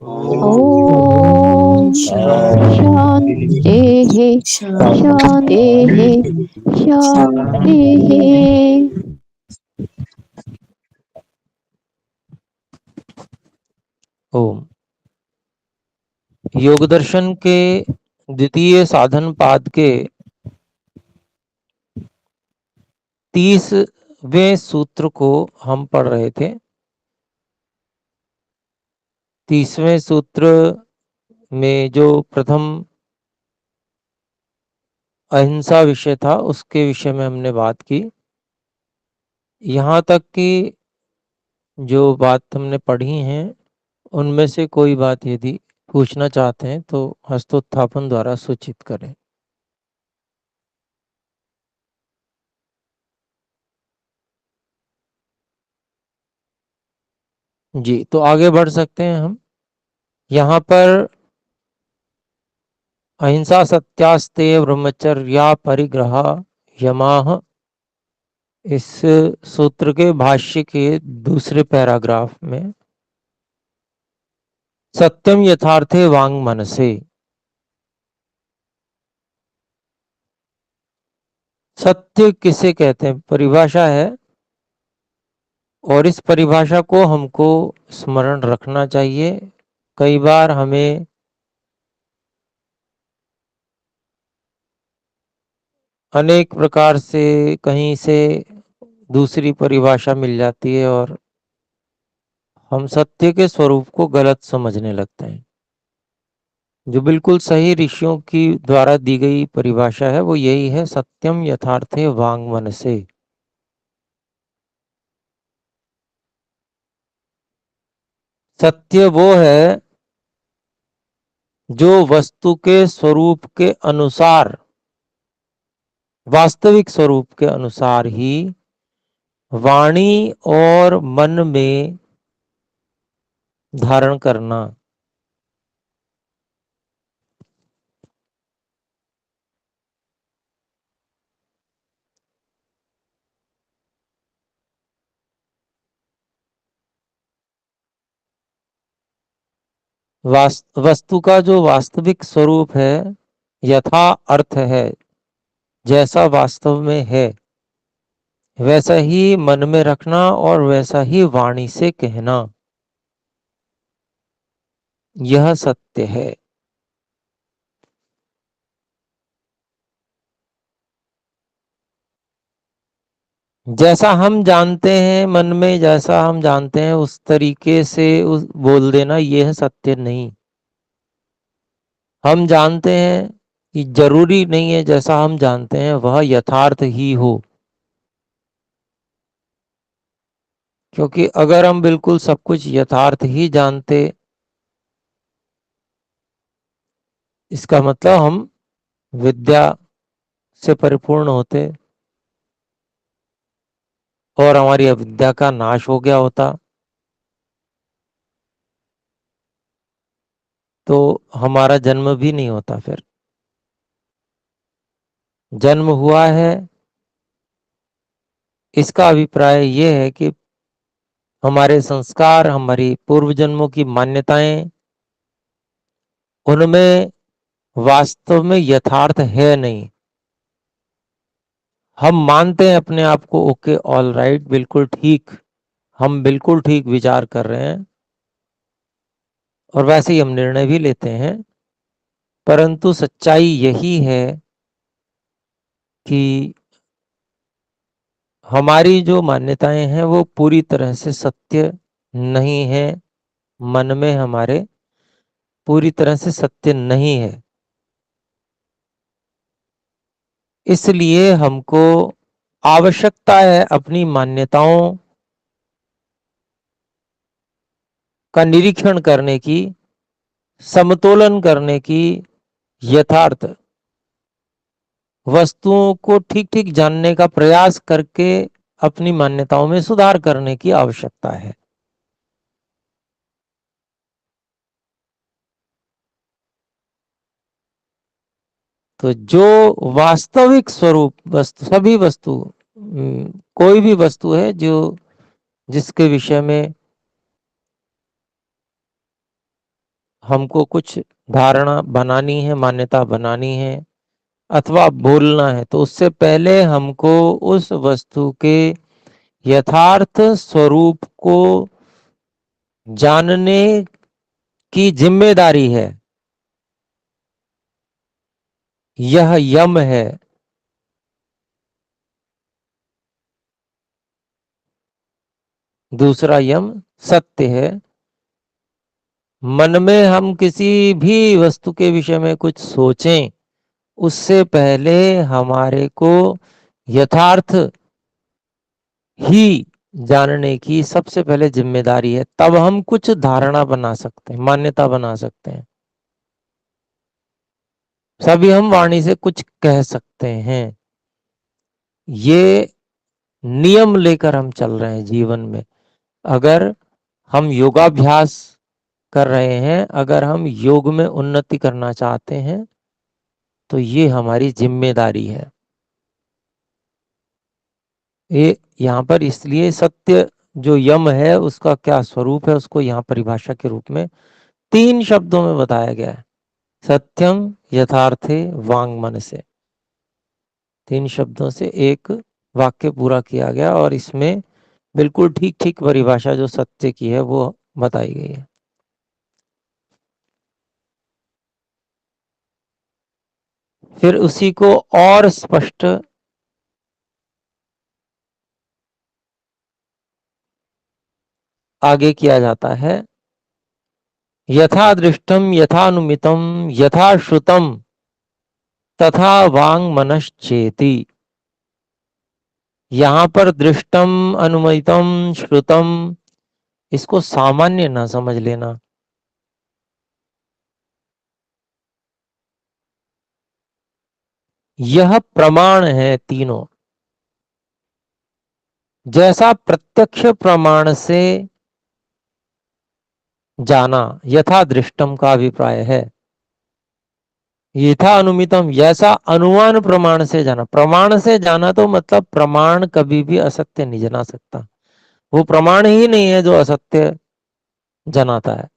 ओम शांति शांति शांति। ओम। योग दर्शन के द्वितीय साधन पाद के 30वें सूत्र को हम पढ़ रहे थे। 30वें सूत्र में जो प्रथम अहिंसा विषय था उसके विषय में हमने बात की। यहाँ तक कि जो बात हमने पढ़ी हैं उनमें से कोई बात यदि पूछना चाहते हैं तो हस्तोत्थापन द्वारा सूचित करें। जी, तो आगे बढ़ सकते हैं हम। यहाँ पर अहिंसा सत्यास्तेय ब्रह्मचर्या परिग्रह यमाः, इस सूत्र के भाष्य के दूसरे पैराग्राफ में सत्यम यथार्थे वांग मनसे। सत्य किसे कहते हैं, परिभाषा है, और इस परिभाषा को हमको स्मरण रखना चाहिए। कई बार हमें अनेक प्रकार से कहीं से दूसरी परिभाषा मिल जाती है और हम सत्य के स्वरूप को गलत समझने लगते हैं। जो बिल्कुल सही ऋषियों की द्वारा दी गई परिभाषा है वो यही है, सत्यम यथार्थे वांग मनसे। सत्य वो है जो वस्तु के स्वरूप के अनुसार, वास्तविक स्वरूप के अनुसार ही वाणी और मन में धारण करना। वस्तु का जो वास्तविक स्वरूप है, यथा अर्थ है, जैसा वास्तव में है वैसा ही मन में रखना और वैसा ही वाणी से कहना, यह सत्य है। जैसा हम जानते हैं, मन में जैसा हम जानते हैं उस तरीके से बोल देना, यह सत्य नहीं। हम जानते हैं कि जरूरी नहीं है जैसा हम जानते हैं वह यथार्थ ही हो, क्योंकि अगर हम बिल्कुल सब कुछ यथार्थ ही जानते, इसका मतलब हम विद्या से परिपूर्ण होते और हमारी अविद्या का नाश हो गया होता, तो हमारा जन्म भी नहीं होता। फिर जन्म हुआ है, इसका अभिप्राय यह है कि हमारे संस्कार, हमारी पूर्व जन्मों की मान्यताएं, उनमें वास्तव में यथार्थ है नहीं। हम मानते हैं अपने आप को, ओके ऑल राइट, बिल्कुल ठीक, हम बिल्कुल ठीक विचार कर रहे हैं और वैसे ही हम निर्णय भी लेते हैं। परंतु सच्चाई यही है कि हमारी जो मान्यताएं हैं वो पूरी तरह से सत्य नहीं है, मन में हमारे पूरी तरह से सत्य नहीं है। इसलिए हमको आवश्यकता है अपनी मान्यताओं का निरीक्षण करने की, समतोलन करने की, यथार्थ वस्तुओं को ठीक ठीक जानने का प्रयास करके अपनी मान्यताओं में सुधार करने की आवश्यकता है। तो जो वास्तविक स्वरूप वस्तु, सभी वस्तु, कोई भी वस्तु है जो जिसके विषय में हमको कुछ धारणा बनानी है, मान्यता बनानी है अथवा बोलना है, तो उससे पहले हमको उस वस्तु के यथार्थ स्वरूप को जानने की जिम्मेदारी है। यह यम है। दूसरा यम सत्य है। मन में हम किसी भी वस्तु के विषय में कुछ सोचें, उससे पहले हमारे को यथार्थ ही जानने की सबसे पहले जिम्मेदारी है। तब हम कुछ धारणा बना सकते हैं, मान्यता बना सकते हैं, सभी हम वाणी से कुछ कह सकते हैं। ये नियम लेकर हम चल रहे हैं जीवन में। अगर हम योगाभ्यास कर रहे हैं, अगर हम योग में उन्नति करना चाहते हैं, तो ये हमारी जिम्मेदारी है। ये यहाँ पर इसलिए सत्य जो यम है उसका क्या स्वरूप है, उसको यहाँ परिभाषा के रूप में 3 शब्दों में बताया गया है। सत्यम यथार्थे वांग मन से, 3 शब्दों से एक वाक्य पूरा किया गया और इसमें बिल्कुल ठीक ठीक परिभाषा जो सत्य की है वो बताई गई है। फिर उसी को और स्पष्ट आगे किया जाता है। यथा दृष्टम यथानुमितम यथा श्रुतम तथा वांग मनश्चेति। यहाँ पर दृष्टम, अनुमितम, श्रुतम, इसको सामान्य ना समझ लेना। यह प्रमाण है तीनों। जैसा प्रत्यक्ष प्रमाण से जाना, यथा दृष्टम का अभिप्राय है। यथा अनुमितम, जैसा अनुमान प्रमाण से जाना। प्रमाण से जाना तो मतलब प्रमाण कभी भी असत्य नहीं जना सकता। वो प्रमाण ही नहीं है जो असत्य जनाता है।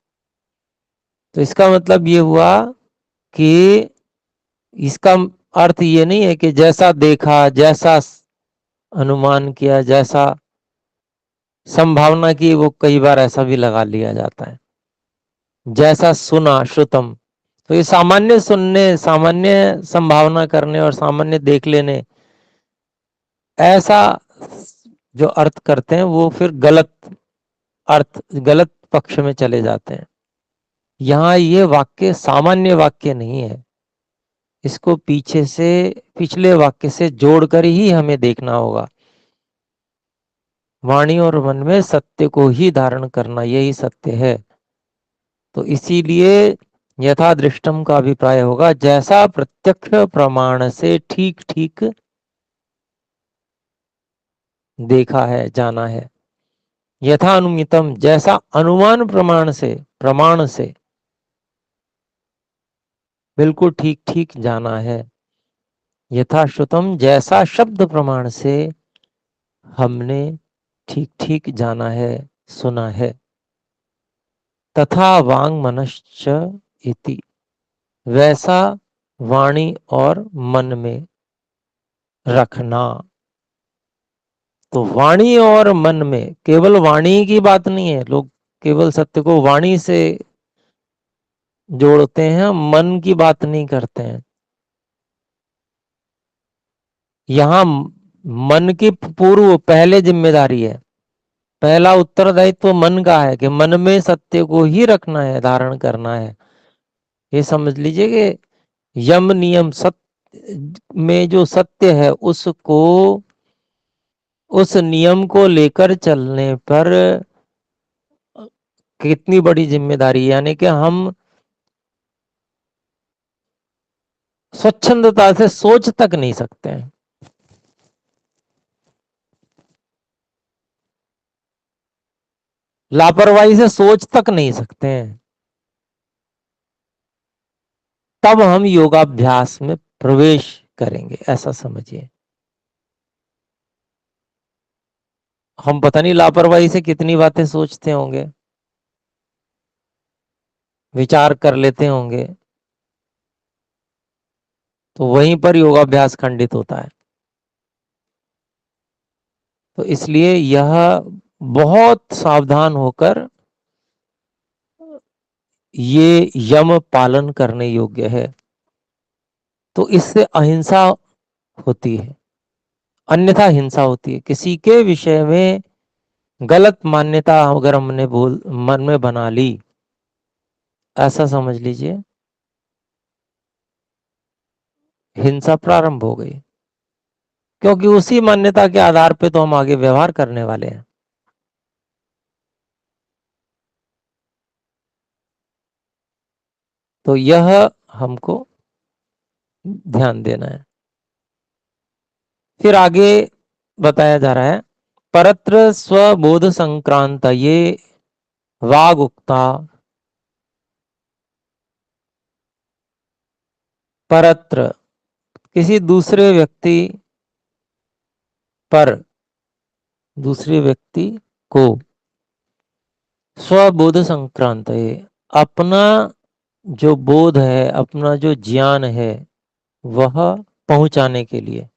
तो इसका मतलब ये हुआ कि इसका अर्थ ये नहीं है कि जैसा देखा, जैसा अनुमान किया, जैसा संभावना की, वो कई बार ऐसा भी लगा लिया जाता है। जैसा सुना, श्रुतम, तो ये सामान्य सुनने, सामान्य संभावना करने और सामान्य देख लेने, ऐसा जो अर्थ करते हैं वो फिर गलत अर्थ, गलत पक्ष में चले जाते हैं। यहाँ ये वाक्य सामान्य वाक्य नहीं है। इसको पीछे से, पिछले वाक्य से जोड़कर ही हमें देखना होगा। वाणी और मन में सत्य को ही धारण करना, यही सत्य है। तो इसीलिए यथा दृष्टम का अभिप्राय होगा जैसा प्रत्यक्ष प्रमाण से ठीक ठीक देखा है, जाना है। यथा अनुमितम, जैसा अनुमान प्रमाण से, प्रमाण से बिल्कुल ठीक ठीक जाना है। यथा श्रुतम, जैसा शब्द प्रमाण से हमने ठीक ठीक जाना है, सुना है। तथा वांग मनश्च इति, वैसा वाणी और मन में रखना। तो वाणी और मन में, केवल वाणी की बात नहीं है। लोग केवल सत्य को वाणी से जोड़ते हैं, मन की बात नहीं करते हैं। यहाँ मन की पूर्व पहले जिम्मेदारी है। पहला उत्तरदायित्व मन का है कि मन में सत्य को ही रखना है, धारण करना है। ये समझ लीजिए कि यम नियम सत्य में जो सत्य है उसको, उस नियम को लेकर चलने पर कितनी बड़ी जिम्मेदारी, यानी कि हम स्वच्छंदता से सोच तक नहीं सकते हैं। लापरवाही से सोच तक नहीं सकते हैं। तब हम योगाभ्यास में प्रवेश करेंगे, ऐसा समझिए। हम पता नहीं लापरवाही से कितनी बातें सोचते होंगे। विचार कर लेते होंगे, तो वहीं पर योगाभ्यास खंडित होता है। तो इसलिए यह बहुत सावधान होकर ये यम पालन करने योग्य है। तो इससे अहिंसा होती है, अन्यथा हिंसा होती है। किसी के विषय में गलत मान्यता अगर हमने मन में बना ली, ऐसा समझ लीजिए हिंसा प्रारंभ हो गई, क्योंकि उसी मान्यता के आधार पे तो हम आगे व्यवहार करने वाले हैं। तो यह हमको ध्यान देना है। फिर आगे बताया जा रहा है, परत्र स्वबोध संक्रांत ये वाग उक्ता। परत्र किसी दूसरे व्यक्ति पर, दूसरे व्यक्ति को, स्वबोध संक्रांत है, अपना जो बोध है, अपना जो ज्ञान है, वह पहुंचाने के लिए,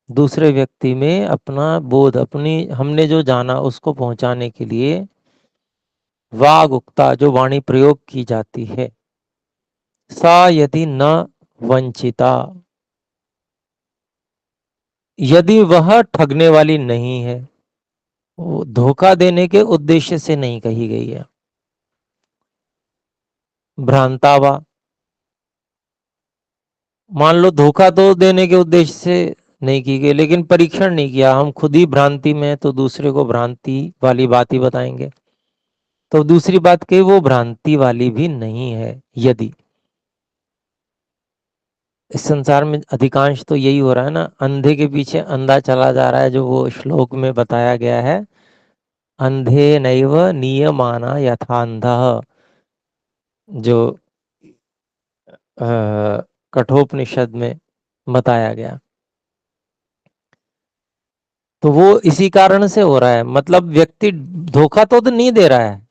दूसरे व्यक्ति में अपना बोध, अपनी हमने जो जाना उसको पहुंचाने के लिए वाग उक्ता जो वाणी प्रयोग की जाती है, सा यदि न वंचिता, यदि वह ठगने वाली नहीं है, वो धोखा देने के उद्देश्य से नहीं कही गई है। भ्रांतावा, मान लो धोखा तो देने के उद्देश्य से नहीं की गई, लेकिन परीक्षण नहीं किया, हम खुद ही भ्रांति में, तो दूसरे को भ्रांति वाली बात ही बताएंगे। तो दूसरी बात कही वो भ्रांति वाली भी नहीं है। यदि इस संसार में अधिकांश तो यही हो रहा है ना, अंधे के पीछे अंधा चला जा रहा है, जो वो श्लोक में बताया गया है, अंधे नैव नियमाना यथांधः, जो कठोपनिषद में बताया गया। तो वो इसी कारण से हो रहा है, मतलब व्यक्ति धोखा तो नहीं दे रहा है,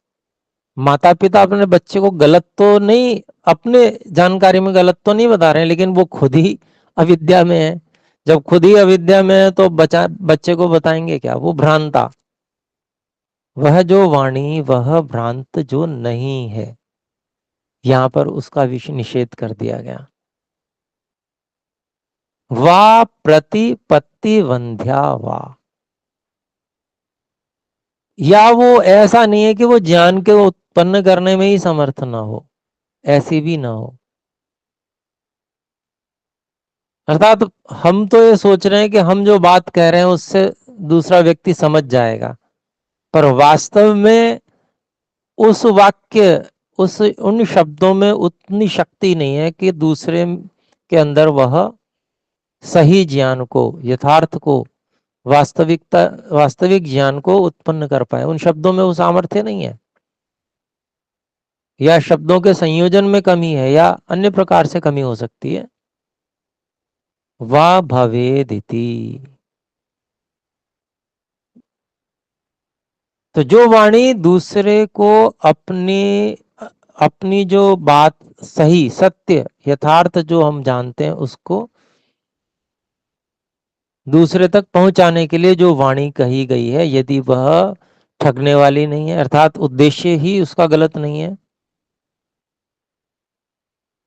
माता पिता अपने बच्चे को गलत तो नहीं, अपने जानकारी में गलत तो नहीं बता रहे हैं, लेकिन वो खुद ही अविद्या में है। जब खुद ही अविद्या में है तो बच्चे को बताएंगे क्या? वो भ्रांता, वह जो वाणी वह भ्रांत जो नहीं है, यहां पर उसका विषय निषेध कर दिया गया। वा प्रतिपत्ति वंध्या वा, या वो ऐसा नहीं है कि वो ज्ञान के उत्पन्न करने में ही समर्थ ना हो, ऐसी भी ना हो। अर्थात हम तो ये सोच रहे हैं कि हम जो बात कह रहे हैं उससे दूसरा व्यक्ति समझ जाएगा, पर वास्तव में उस वाक्य, उस उन शब्दों में उतनी शक्ति नहीं है कि दूसरे के अंदर वह सही ज्ञान को, यथार्थ को, वास्तविकता, वास्तविक ज्ञान को उत्पन्न कर पाए। उन शब्दों में वो सामर्थ्य नहीं है, या शब्दों के संयोजन में कमी है, या अन्य प्रकार से कमी हो सकती है। वा भवेदिति, तो जो वाणी दूसरे को अपनी अपनी जो बात सही, सत्य, यथार्थ जो हम जानते हैं उसको दूसरे तक पहुंचाने के लिए जो वाणी कही गई है, यदि वह ठगने वाली नहीं है, अर्थात उद्देश्य ही उसका गलत नहीं है,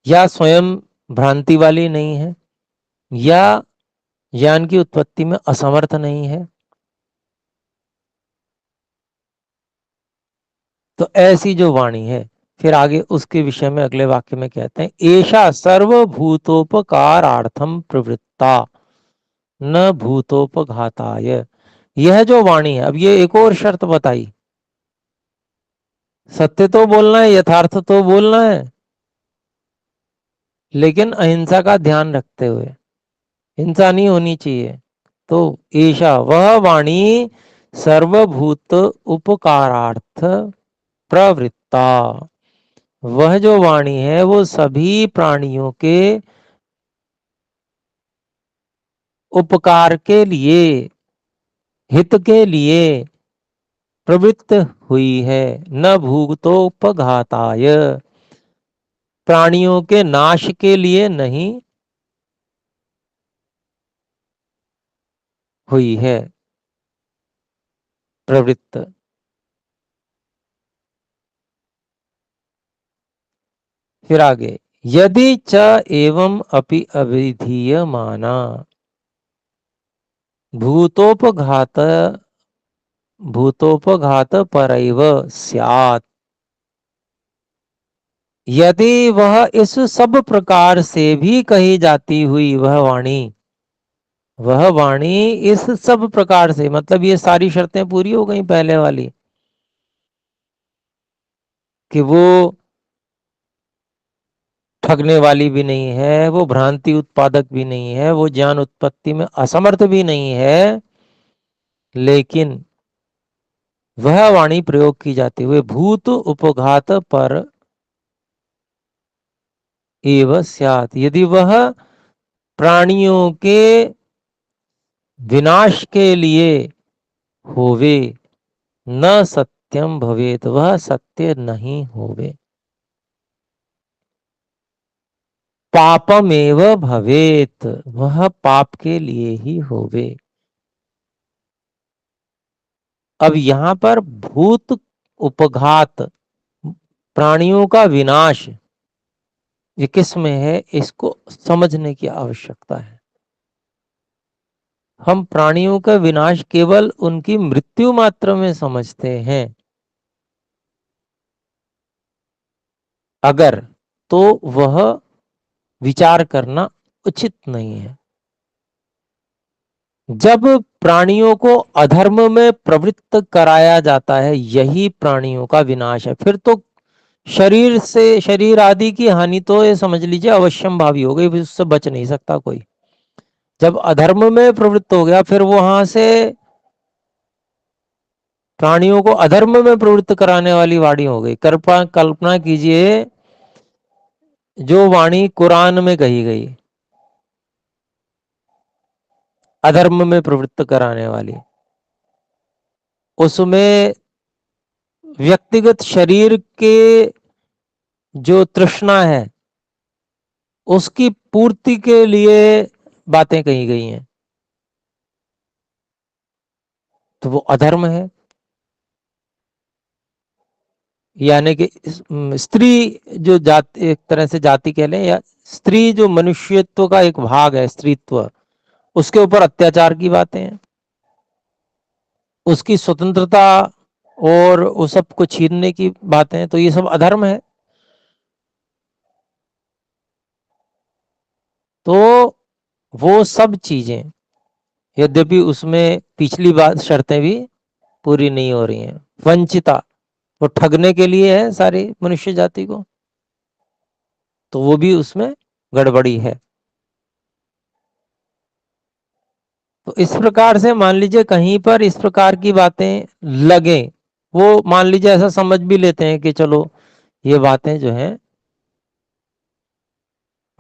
या स्वयं भ्रांति वाली नहीं है, या ज्ञान की उत्पत्ति में असमर्थ नहीं है, तो ऐसी जो वाणी है, फिर आगे उसके विषय में अगले वाक्य में कहते हैं, एषा सर्वभूतोपकारार्थम प्रवृत्ता न भूतोपघाताय। यह जो वाणी है, अब ये एक और शर्त बताई, सत्य तो बोलना है, यथार्थ तो बोलना है, लेकिन अहिंसा का ध्यान रखते हुए, हिंसा नहीं होनी चाहिए। तो ईशा वह वाणी सर्वभूत उपकारार्थ प्रवृत्ता, वह जो वाणी है वो सभी प्राणियों के उपकार के लिए, हित के लिए प्रवृत्त हुई है, न भूतोपघाताय, प्राणियों के नाश के लिए नहीं हुई है प्रवृत्त। फिर आगे, यदि च एवं अपि अविधीयमाना भूतोपघात भूतोपघात परैव स्यात्, यदि वह इस सब प्रकार से भी कही जाती हुई वह वाणी इस सब प्रकार से, मतलब ये सारी शर्तें पूरी हो गई पहले वाली, कि वो ठगने वाली भी नहीं है, वो भ्रांति उत्पादक भी नहीं है, वो ज्ञान उत्पत्ति में असमर्थ भी नहीं है, लेकिन वह वाणी प्रयोग की जाती हुए भूत उपघात पर एव स्यात्, यदि वह प्राणियों के विनाश के लिए होवे, न सत्यम भवेत, वह सत्य नहीं होवे, पापमेव भवेत, वह पाप के लिए ही होवे। अब यहां पर भूत उपघात, प्राणियों का विनाश, ये किस में है, इसको समझने की आवश्यकता है। हम प्राणियों का विनाश केवल उनकी मृत्यु मात्र में समझते हैं अगर, तो वह विचार करना उचित नहीं है। जब प्राणियों को अधर्म में प्रवृत्त कराया जाता है, यही प्राणियों का विनाश है। फिर तो शरीर आदि की हानि तो ये समझ लीजिए अवश्यम भावी हो गई, उससे बच नहीं सकता कोई। जब अधर्म में प्रवृत्त हो गया, फिर वहां से प्राणियों को अधर्म में प्रवृत्त कराने वाली वाणी हो गई। कल्पना कीजिए, जो वाणी कुरान में कही गई अधर्म में प्रवृत्त कराने वाली, उसमें व्यक्तिगत शरीर के जो तृष्णा है उसकी पूर्ति के लिए बातें कही गई हैं, तो वो अधर्म है। यानी कि स्त्री जो जाति, एक तरह से जाति कह लें, या स्त्री जो मनुष्यत्व का एक भाग है, स्त्रीत्व, उसके ऊपर अत्याचार की बातें हैं, उसकी स्वतंत्रता और उस सब को छीनने की बातें हैं, तो ये सब अधर्म है। तो वो सब चीजें, यद्यपि उसमें पिछली बात शर्तें भी पूरी नहीं हो रही हैं, वंचिता, वो ठगने के लिए है सारी मनुष्य जाति को, तो वो भी उसमें गड़बड़ी है। तो इस प्रकार से मान लीजिए कहीं पर इस प्रकार की बातें लगे, वो मान लीजिए ऐसा समझ भी लेते हैं कि चलो ये बातें जो हैं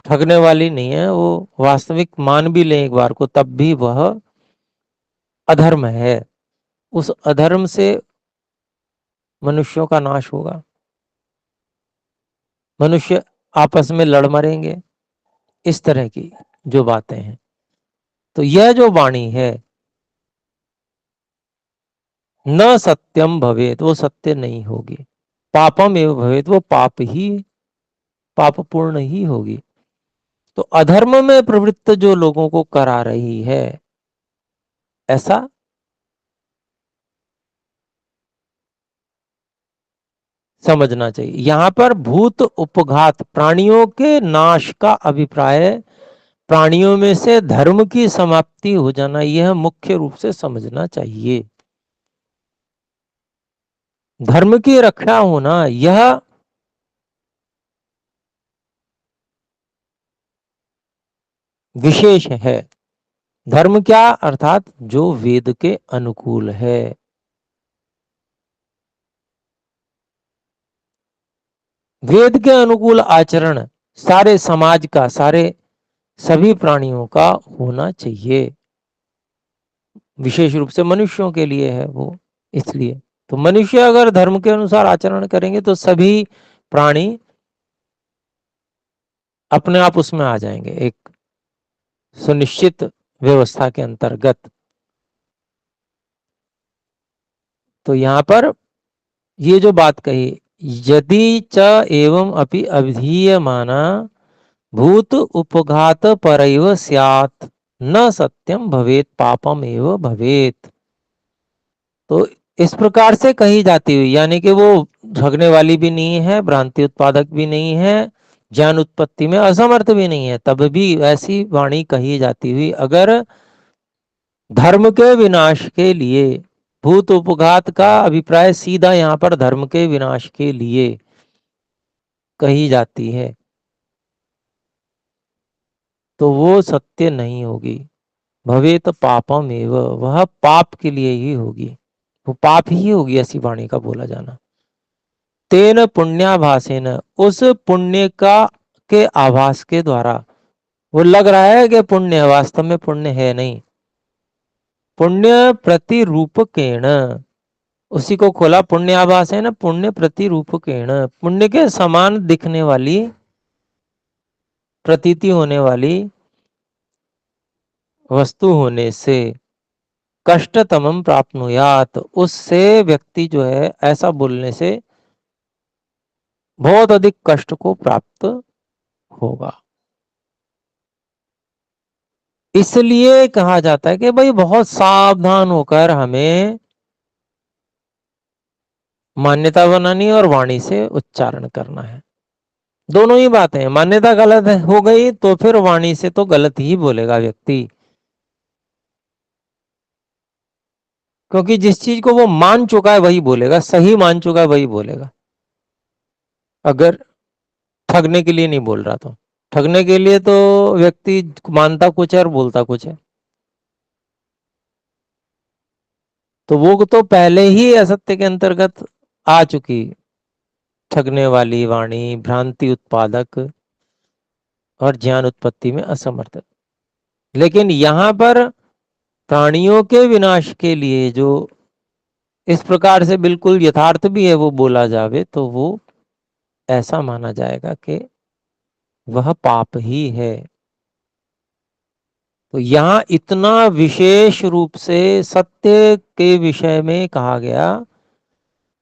ठगने वाली नहीं है, वो वास्तविक मान भी लें एक बार को, तब भी वह अधर्म है। उस अधर्म से मनुष्यों का नाश होगा, मनुष्य आपस में लड़ मरेंगे, इस तरह की जो बातें हैं। तो यह जो वाणी है, न सत्यम भवेत, वो सत्य नहीं होगी, पापम एवं भवेत, वो पापपूर्ण ही होगी। तो अधर्म में प्रवृत्त जो लोगों को करा रही है, ऐसा समझना चाहिए। यहां पर भूत उपघात, प्राणियों के नाश का अभिप्राय, प्राणियों में से धर्म की समाप्ति हो जाना, यह मुख्य रूप से समझना चाहिए। धर्म की रक्षा होना, यह विशेष है। धर्म क्या, अर्थात जो वेद के अनुकूल है। वेद के अनुकूल आचरण सारे समाज का, सारे सभी प्राणियों का होना चाहिए, विशेष रूप से मनुष्यों के लिए है वो। इसलिए तो मनुष्य अगर धर्म के अनुसार आचरण करेंगे तो सभी प्राणी अपने आप उसमें आ जाएंगे एक सुनिश्चित व्यवस्था के अंतर्गत। तो यहाँ पर ये जो बात कही, यदि च एवं अपि अभिधीयमाना भूत उपघात परैव स्यात् न सत्यम भवेत पापम एव भवेत। तो इस प्रकार से कही जाती हुई, यानी कि वो झगने वाली भी नहीं है, भ्रांति उत्पादक भी नहीं है, ज्ञान उत्पत्ति में असमर्थ भी नहीं है, तब भी ऐसी वाणी कही जाती हुई अगर धर्म के विनाश के लिए, भूत उपघात का अभिप्राय सीधा यहाँ पर धर्म के विनाश के लिए कही जाती है, तो वो सत्य नहीं होगी। भवेत पापम एव, वह पाप के लिए ही होगी, वो पाप ही होगी ऐसी वाणी का बोला जाना। तेन पुण्याभासेन, उस पुण्य का के आभास के द्वारा, वो लग रहा है कि पुण्य है, वास्तव में पुण्य है नहीं। पुण्य प्रतिरूपकेण, उसी को खोला, पुण्य आभास है ना, पुण्य प्रतिरूपकेण, पुण्य के समान दिखने वाली, प्रतीति होने वाली वस्तु होने से कष्टतमम प्राप्नुयात, उससे व्यक्ति जो है ऐसा बोलने से बहुत अधिक कष्ट को प्राप्त होगा। इसलिए कहा जाता है कि भाई बहुत सावधान होकर हमें मान्यता बनानी और वाणी से उच्चारण करना है। दोनों ही बातें हैं, मान्यता गलत है हो गई तो फिर वाणी से तो गलत ही बोलेगा व्यक्ति, क्योंकि जिस चीज को वो मान चुका है वही बोलेगा, सही मान चुका है वही बोलेगा। अगर ठगने के लिए नहीं बोल रहा, तो ठगने के लिए तो व्यक्ति मानता कुछ है और बोलता कुछ है, तो वो तो पहले ही असत्य के अंतर्गत आ चुकी, ठगने वाली वाणी, भ्रांति उत्पादक और ज्ञान उत्पत्ति में असमर्थ। लेकिन यहां पर प्राणियों के विनाश के लिए जो इस प्रकार से बिल्कुल यथार्थ भी है वो बोला जावे, तो वो ऐसा माना जाएगा कि वह पाप ही है। तो यहाँ इतना विशेष रूप से सत्य के विषय में कहा गया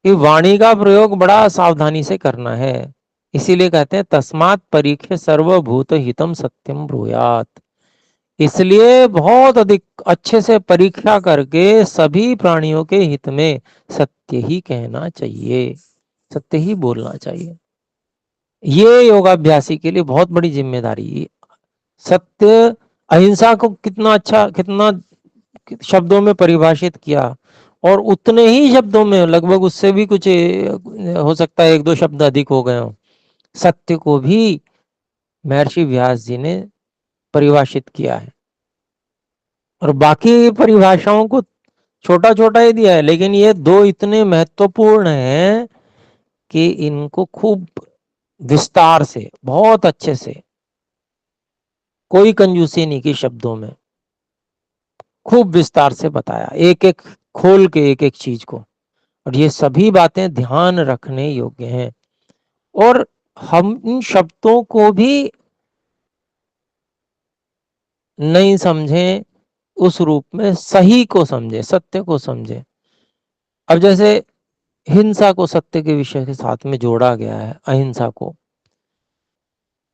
कि वाणी का प्रयोग बड़ा सावधानी से करना है। इसीलिए कहते हैं तस्मात् परीक्ष्य सर्वभूत हितम सत्यम ब्रूयात, इसलिए बहुत अधिक अच्छे से परीक्षा करके सभी प्राणियों के हित में सत्य ही कहना चाहिए, सत्य ही बोलना चाहिए। ये योगाभ्यासी के लिए बहुत बड़ी जिम्मेदारी। सत्य, अहिंसा को कितना अच्छा, कितना शब्दों में परिभाषित किया, और उतने ही शब्दों में, लगभग उससे भी कुछ हो सकता है एक दो शब्द अधिक हो गए हो, सत्य को भी महर्षि व्यास जी ने परिभाषित किया है। और बाकी परिभाषाओं को छोटा छोटा ही दिया है, लेकिन ये दो इतने महत्वपूर्ण हैं कि इनको खूब विस्तार से, बहुत अच्छे से, कोई कंजूसी नहीं की शब्दों में, खूब विस्तार से बताया, एक एक खोल के एक एक चीज को। और ये सभी बातें ध्यान रखने योग्य हैं, और हम इन शब्दों को भी नहीं समझें उस रूप में, सही को समझे, सत्य को समझे। अब जैसे हिंसा को सत्य के विषय के साथ में जोड़ा गया है, अहिंसा को,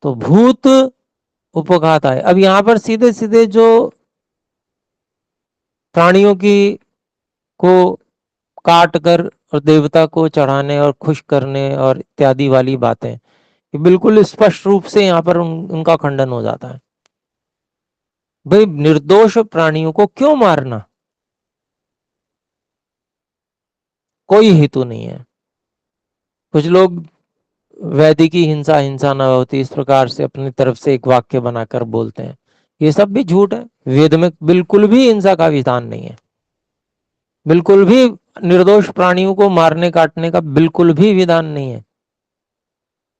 तो भूत उपघात आए। अब यहां पर सीधे सीधे जो प्राणियों की को काट कर और देवता को चढ़ाने और खुश करने और इत्यादि वाली बातें, ये बिल्कुल स्पष्ट रूप से यहाँ पर उनका खंडन हो जाता है। भाई निर्दोष प्राणियों को क्यों मारना, कोई हेतु नहीं है। कुछ लोग वैदिकी हिंसा हिंसा न होती, इस प्रकार से अपनी तरफ से एक वाक्य बनाकर बोलते हैं, ये सब भी झूठ है। वेद में बिल्कुल भी हिंसा का विधान नहीं है, बिल्कुल भी निर्दोष प्राणियों को मारने काटने का बिल्कुल भी विधान नहीं है।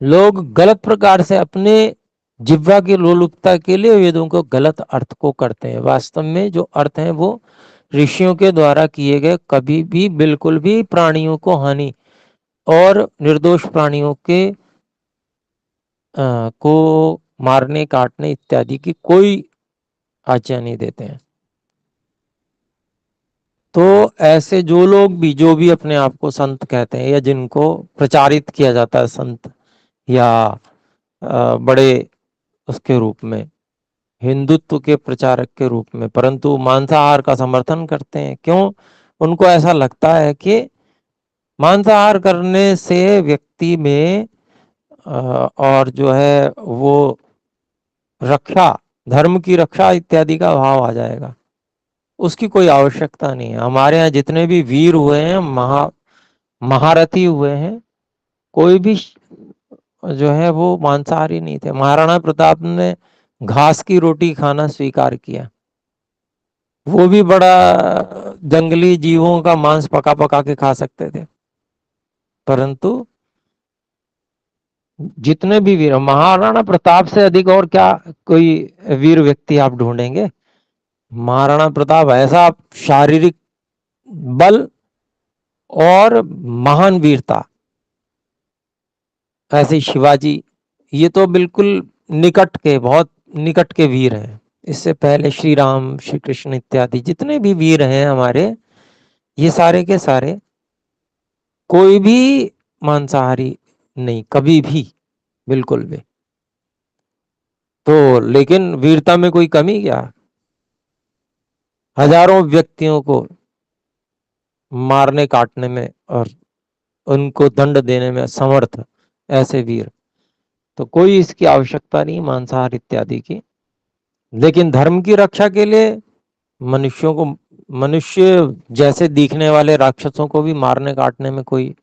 लोग गलत प्रकार से अपने जिह्वा की लोलुपता के लिए वेदों को गलत अर्थ को करते हैं। वास्तव में जो अर्थ है वो ऋषियों के द्वारा किए गए, कभी भी बिल्कुल भी प्राणियों को हानि और निर्दोष प्राणियों के को मारने काटने इत्यादि की कोई आज्ञा नहीं देते हैं। तो ऐसे जो भी अपने आप को संत कहते हैं या जिनको प्रचारित किया जाता है संत या बड़े उसके रूप में, हिंदुत्व के प्रचारक के रूप में, परंतु मांसाहार का समर्थन करते हैं। क्यों? उनको ऐसा लगता है कि मांसाहार करने से व्यक्ति में और जो है वो रक्षा, धर्म की रक्षा इत्यादि का भाव आ जाएगा। उसकी कोई आवश्यकता नहीं है। हमारे यहाँ जितने भी वीर हुए हैं, महारथी हुए हैं, कोई भी जो है वो मांसाहारी नहीं थे। महाराणा प्रताप ने घास की रोटी खाना स्वीकार किया। वो भी बड़ा जंगली जीवों का मांस पका पका के खा सकते थे, परंतु जितने भी वीर, महाराणा प्रताप से अधिक और क्या कोई वीर व्यक्ति आप ढूंढेंगे? महाराणा प्रताप ऐसा शारीरिक बल और महान वीरता, ऐसे शिवाजी, ये तो बिल्कुल निकट के, बहुत निकट के वीर हैं। इससे पहले श्री राम, श्री कृष्ण इत्यादि जितने भी वीर हैं हमारे, ये सारे के सारे कोई भी मांसाहारी नहीं, कभी भी, बिल्कुल भी। तो लेकिन वीरता में कोई कमी क्या? हजारों व्यक्तियों को मारने काटने में और उनको दंड देने में समर्थ ऐसे वीर, तो कोई इसकी आवश्यकता नहीं मांसाहार इत्यादि की। लेकिन धर्म की रक्षा के लिए मनुष्यों को, मनुष्य जैसे दिखने वाले राक्षसों को भी मारने काटने में कोई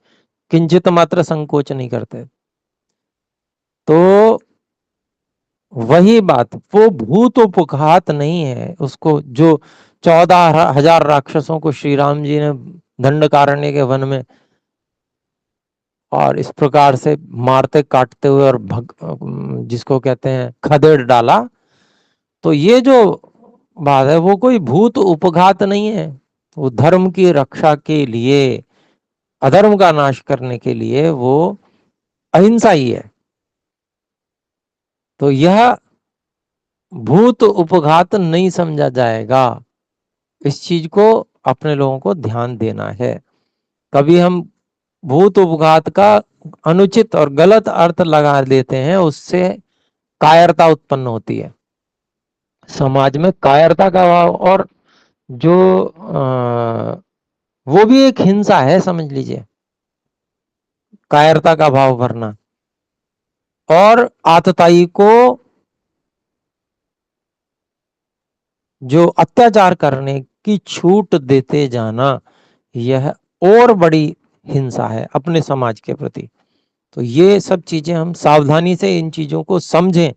किंचित मात्र संकोच नहीं करते। तो वही बात, वो भूत उपघात नहीं है उसको, जो 14,000 राक्षसों को श्री राम जी ने दंडकारण्य के वन में और इस प्रकार से मारते काटते हुए और जिसको कहते हैं खदेड़ डाला, तो ये जो बात है वो कोई भूत उपघात नहीं है। वो धर्म की रक्षा के लिए, अधर्म का नाश करने के लिए वो अहिंसा ही है। तो यह भूत उपघात नहीं समझा जाएगा। इस चीज को अपने लोगों को ध्यान देना है। कभी हम भूत उपघात का अनुचित और गलत अर्थ लगा देते हैं, उससे कायरता उत्पन्न होती है समाज में, कायरता का भाव। और जो वो भी एक हिंसा है, समझ लीजिए, कायरता का भाव भरना और आतताई को जो अत्याचार करने की छूट देते जाना, यह और बड़ी हिंसा है अपने समाज के प्रति। तो ये सब चीजें हम सावधानी से इन चीजों को समझें।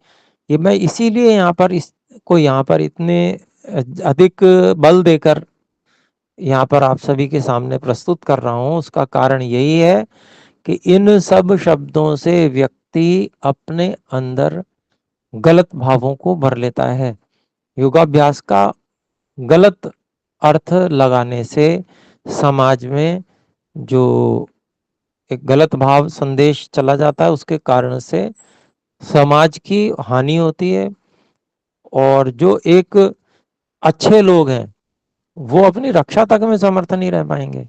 ये मैं इसीलिए यहाँ पर इतने अधिक बल देकर यहाँ पर आप सभी के सामने प्रस्तुत कर रहा हूँ। उसका कारण यही है कि इन सब शब्दों से व्यक्ति अपने अंदर गलत भावों को भर लेता है। योगाभ्यास का गलत अर्थ लगाने से समाज में जो एक गलत भाव संदेश चला जाता है, उसके कारण से समाज की हानि होती है। और जो एक अच्छे लोग हैं वो अपनी रक्षा तक में समर्थ नहीं रह पाएंगे।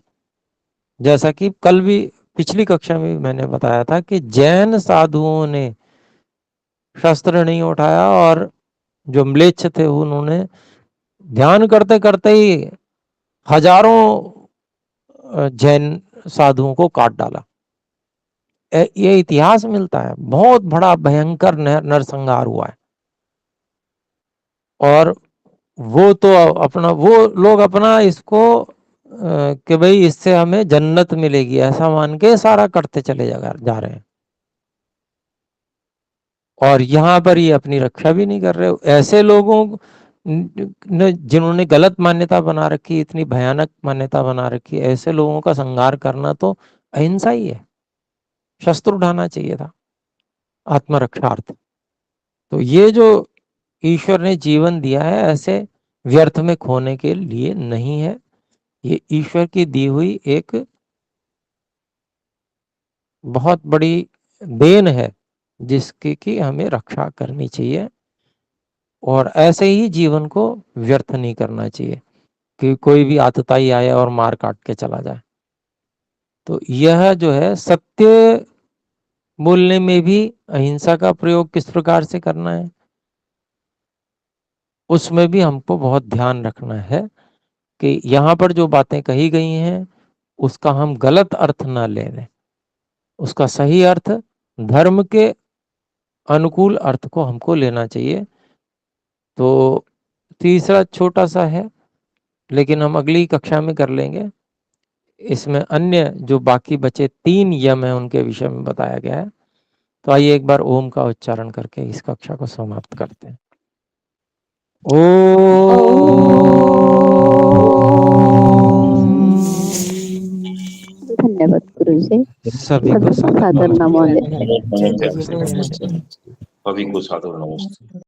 जैसा कि कल भी, पिछली कक्षा में भी मैंने बताया था कि जैन साधुओं ने शस्त्र नहीं उठाया और जो म्लेच्छ थे उन्होंने ध्यान करते करते ही हजारों जैन साधुओं को काट डाला। ये इतिहास मिलता है, बहुत बड़ा भयंकर नरसंहार हुआ है। और वो तो अपना, वो लोग अपना इसको कि भाई इससे हमें जन्नत मिलेगी ऐसा मान के सारा करते चले जा रहे हैं। और यहाँ पर ये अपनी रक्षा भी नहीं कर रहे। ऐसे लोगों ने, जिन्होंने गलत मान्यता बना रखी, इतनी भयानक मान्यता बना रखी, ऐसे लोगों का संहार करना तो अहिंसा ही है। शस्त्र उठाना चाहिए था आत्मरक्षार्थ। तो ये जो ईश्वर ने जीवन दिया है, ऐसे व्यर्थ में खोने के लिए नहीं है। ये ईश्वर की दी हुई एक बहुत बड़ी देन है जिसकी कि हमें रक्षा करनी चाहिए, और ऐसे ही जीवन को व्यर्थ नहीं करना चाहिए कि कोई भी आतताई आए और मार काट के चला जाए। तो यह जो है सत्य बोलने में भी अहिंसा का प्रयोग किस प्रकार से करना है, उसमें भी हमको बहुत ध्यान रखना है कि यहाँ पर जो बातें कही गई हैं उसका हम गलत अर्थ ना ले लें। उसका सही अर्थ, धर्म के अनुकूल अर्थ को हमको लेना चाहिए। तो तीसरा छोटा सा है, लेकिन हम अगली कक्षा में कर लेंगे। इसमें अन्य जो बाकी बचे 3 यम हैं उनके विषय में बताया गया है। तो आइए एक बार ओम का उच्चारण करके इस कक्षा को समाप्त करते हैं। धन्यवाद गुरु जी। सभी को सादर सादर नमस्ते। नमोन्नति। सभी को सादर नमस्ते।